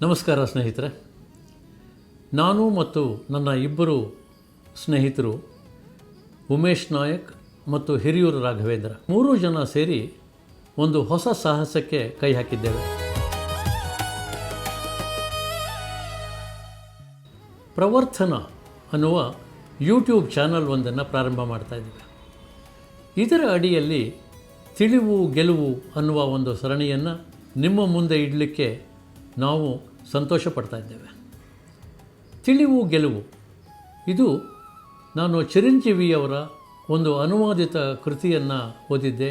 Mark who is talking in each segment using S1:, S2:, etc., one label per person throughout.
S1: ನಮಸ್ಕಾರ ಸ್ನೇಹಿತರೆ. ನಾನು ಮತ್ತು ನನ್ನ ಇಬ್ಬರು ಸ್ನೇಹಿತರು ಉಮೇಶ್ ನಾಯಕ್ ಮತ್ತು ಹಿರಿಯೂರು ರಾಘವೇಂದ್ರ 3 ಜನ ಸೇರಿ ಒಂದು ಹೊಸ ಸಾಹಸಕ್ಕೆ ಕೈ ಹಾಕಿದ್ದೇವೆ. ಪ್ರವರ್ತನ ಅನ್ನುವ ಯೂಟ್ಯೂಬ್ ಚಾನಲ್ ಒಂದನ್ನು ಪ್ರಾರಂಭ ಮಾಡ್ತಾ ಇದ್ದೇವೆ. ಇದರ ಅಡಿಯಲ್ಲಿ ತಿಳಿವು ಗೆಲುವು ಅನ್ನುವ ಒಂದು ಸರಣಿಯನ್ನು ನಿಮ್ಮ ಮುಂದೆ ಇಡಲಿಕ್ಕೆ ನಾವು ಸಂತೋಷ ಪಡ್ತಾ ಇದ್ದೇವೆ. ತಿಳಿವು ಗೆಲುವು ಇದು ನಾನು ಚಿರಂಜೀವಿಯವರ ಒಂದು ಅನುವಾದಿತ ಕೃತಿಯನ್ನು ಓದಿದ್ದೆ.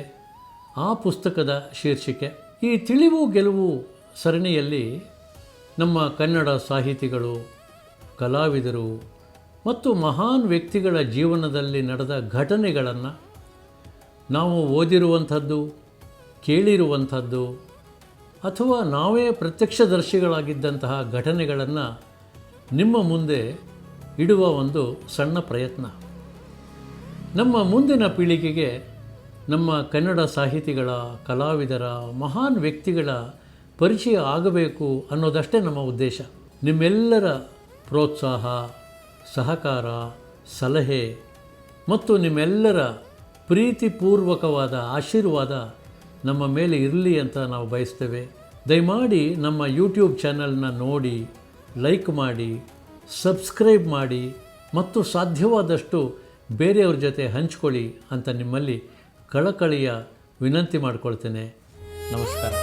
S1: ಆ ಪುಸ್ತಕದ ಶೀರ್ಷಿಕೆ ಈ ತಿಳಿವು ಗೆಲುವು ಸರಣಿಯಲ್ಲಿ ನಮ್ಮ ಕನ್ನಡ ಸಾಹಿತಿಗಳು, ಕಲಾವಿದರು ಮತ್ತು ಮಹಾನ್ ವ್ಯಕ್ತಿಗಳ ಜೀವನದಲ್ಲಿ ನಡೆದ ಘಟನೆಗಳನ್ನು ನಾವು ಓದಿರುವಂಥದ್ದು, ಕೇಳಿರುವಂಥದ್ದು ಅಥವಾ ನಾವೇ ಪ್ರತ್ಯಕ್ಷದರ್ಶಿಗಳಾಗಿದ್ದಂತಹ ಘಟನೆಗಳನ್ನು ನಿಮ್ಮ ಮುಂದೆ ಇಡುವ ಒಂದು ಸಣ್ಣ ಪ್ರಯತ್ನ. ನಮ್ಮ ಮುಂದಿನ ಪೀಳಿಗೆಗೆ ನಮ್ಮ ಕನ್ನಡ ಸಾಹಿತಿಗಳ, ಕಲಾವಿದರ, ಮಹಾನ್ ವ್ಯಕ್ತಿಗಳ ಪರಿಚಯ ಆಗಬೇಕು ಅನ್ನೋದಷ್ಟೇ ನಮ್ಮ ಉದ್ದೇಶ. ನಿಮ್ಮೆಲ್ಲರ ಪ್ರೋತ್ಸಾಹ, ಸಹಕಾರ, ಸಲಹೆ ಮತ್ತು ನಿಮ್ಮೆಲ್ಲರ ಪ್ರೀತಿಪೂರ್ವಕವಾದ ಆಶೀರ್ವಾದ ನಮ್ಮ ಮೇಲೆ ಇರಲಿ ಅಂತ ನಾವು ಬಯಸ್ತೇವೆ. ದಯಮಾಡಿ ನಮ್ಮ ಯೂಟ್ಯೂಬ್ ಚಾನಲ್ನ ನೋಡಿ, ಲೈಕ್ ಮಾಡಿ, ಸಬ್ಸ್ಕ್ರೈಬ್ ಮಾಡಿ ಮತ್ತು ಸಾಧ್ಯವಾದಷ್ಟು ಬೇರೆಯವ್ರ ಜೊತೆ ಹಂಚ್ಕೊಳ್ಳಿ ಅಂತ ನಿಮ್ಮಲ್ಲಿ ಕಳಕಳಿಯ ವಿನಂತಿ ಮಾಡಿಕೊಳ್ತೇನೆ. ನಮಸ್ಕಾರ.